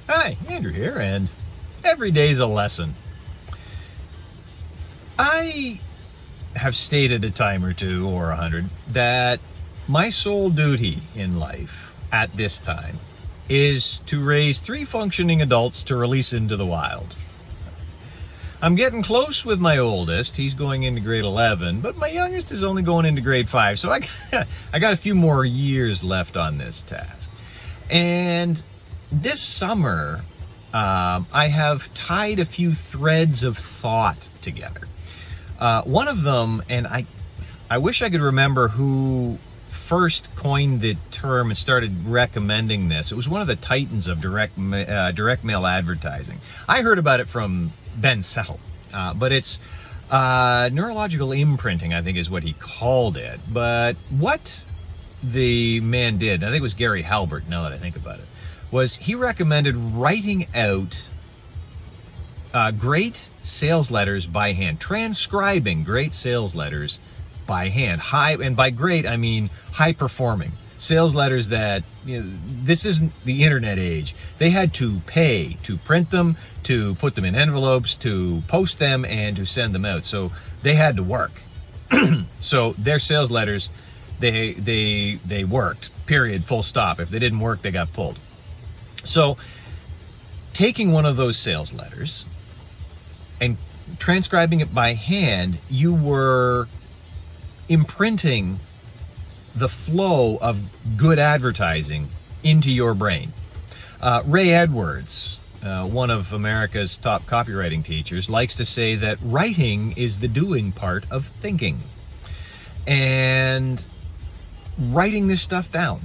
Hi, Andrew here, and every day's a lesson. I have stated a time or two or 100 that my sole duty in life at this time is to raise 3 functioning adults to release into the wild. I'm getting close with my oldest. He's going into grade 11, but my youngest is only going into grade 5, so I got a few more years left on this task. And this summer, I have tied a few threads of thought together. One of them, and I wish I could remember who first coined the term and started recommending this. It was one of the titans of direct mail advertising. I heard about it from Ben Settle, but it's neurological imprinting, I think is what he called it. But what the man did, I think it was Gary Halbert, now that I think about it, was he recommended writing out great sales letters by hand, transcribing great sales letters by hand. And by great, I mean high performing sales letters that, this isn't the internet age. They had to pay to print them, to put them in envelopes, to post them, and to send them out. So they had to work. So their sales letters, they worked, period, full stop. If they didn't work, they got pulled. So taking one of those sales letters and transcribing it by hand, you were imprinting the flow of good advertising into your brain. Ray Edwards, one of America's top copywriting teachers, likes to say that writing is the doing part of thinking. And writing this stuff down,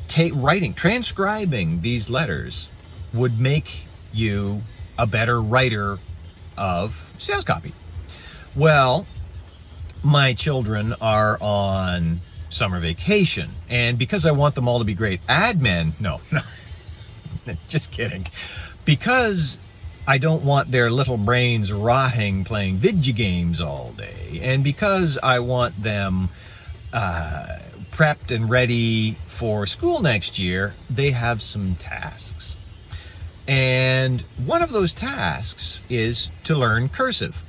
transcribing these letters would make you a better writer of sales copy. Well, my children are on summer vacation, and because I want them all to be great ad men, no, just kidding. Because I don't want their little brains rotting playing video games all day, and because I want them prepped and ready for school next year, they have some tasks. And one of those tasks is to learn cursive.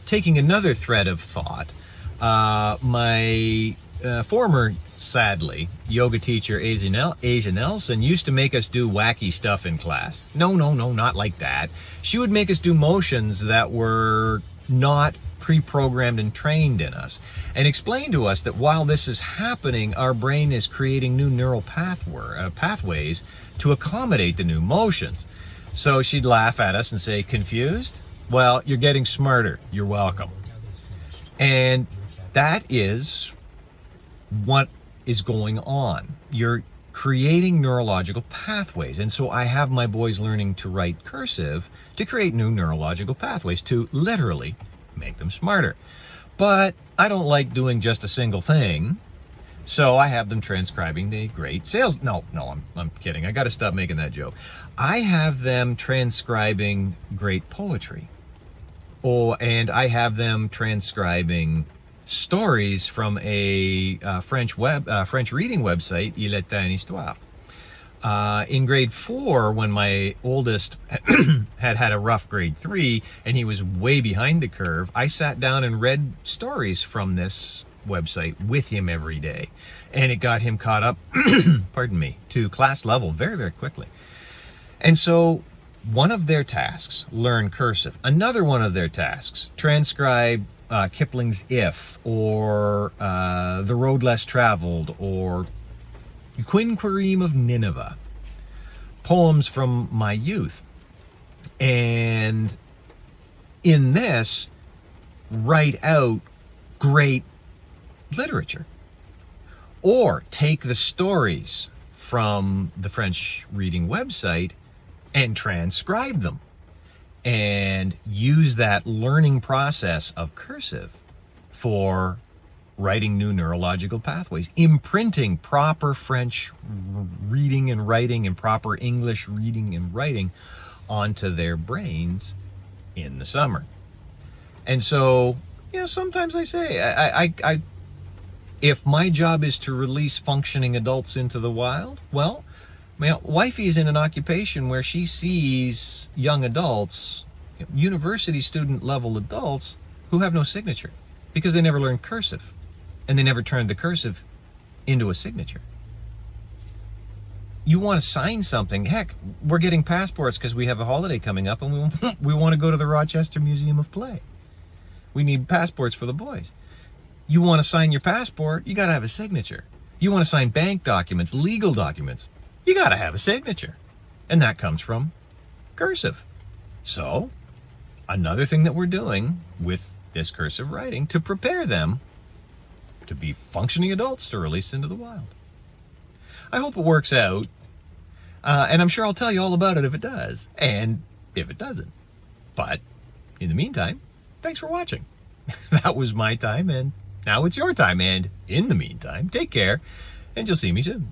Taking another thread of thought, my former, sadly, yoga teacher, Asia Nelson, used to make us do wacky stuff in class. No, not like that. She would make us do motions that were not pre-programmed and trained in us, and explain to us that while this is happening, our brain is creating new neural pathways to accommodate the new motions. So she'd laugh at us and say, "Confused? Well, you're getting smarter. You're welcome." And that is what is going on. You're creating neurological pathways. And so I have my boys learning to write cursive to create new neurological pathways, to literally make them smarter. But I don't like doing just a single thing. So I have them transcribing the great sales. No, I'm kidding. I got to stop making that joke. I have them transcribing great poetry. And I have them transcribing stories from a French reading website, Il est une histoire. In grade 4, when my oldest had a rough grade 3 and he was way behind the curve, I sat down and read stories from this website with him every day. And it got him caught up, pardon me, to class level very, very quickly. And so one of their tasks, learn cursive. Another one of their tasks, transcribe Kipling's If, or The Road Less Traveled, or Quinquereme of Nineveh, poems from my youth. And in this, write out great literature. Or take the stories from the French reading website and transcribe them, and use that learning process of cursive for writing new neurological pathways, imprinting proper French reading and writing and proper English reading and writing onto their brains in the summer. And so, sometimes I say, if my job is to release functioning adults into the wild, well, Well, wifey is in an occupation where she sees young adults, university student level adults, who have no signature because they never learned cursive and they never turned the cursive into a signature. You want to sign something, heck, we're getting passports because we have a holiday coming up and we want to go to the Rochester Museum of Play. We need passports for the boys. You want to sign your passport, you got to have a signature. You want to sign bank documents, legal documents, you got to have a signature. And that comes from cursive. So, another thing that we're doing with this cursive writing to prepare them to be functioning adults to release into the wild. I hope it works out. And I'm sure I'll tell you all about it if it does, and if it doesn't. But in the meantime, thanks for watching. That was my time, and now it's your time. And in the meantime, take care, and you'll see me soon.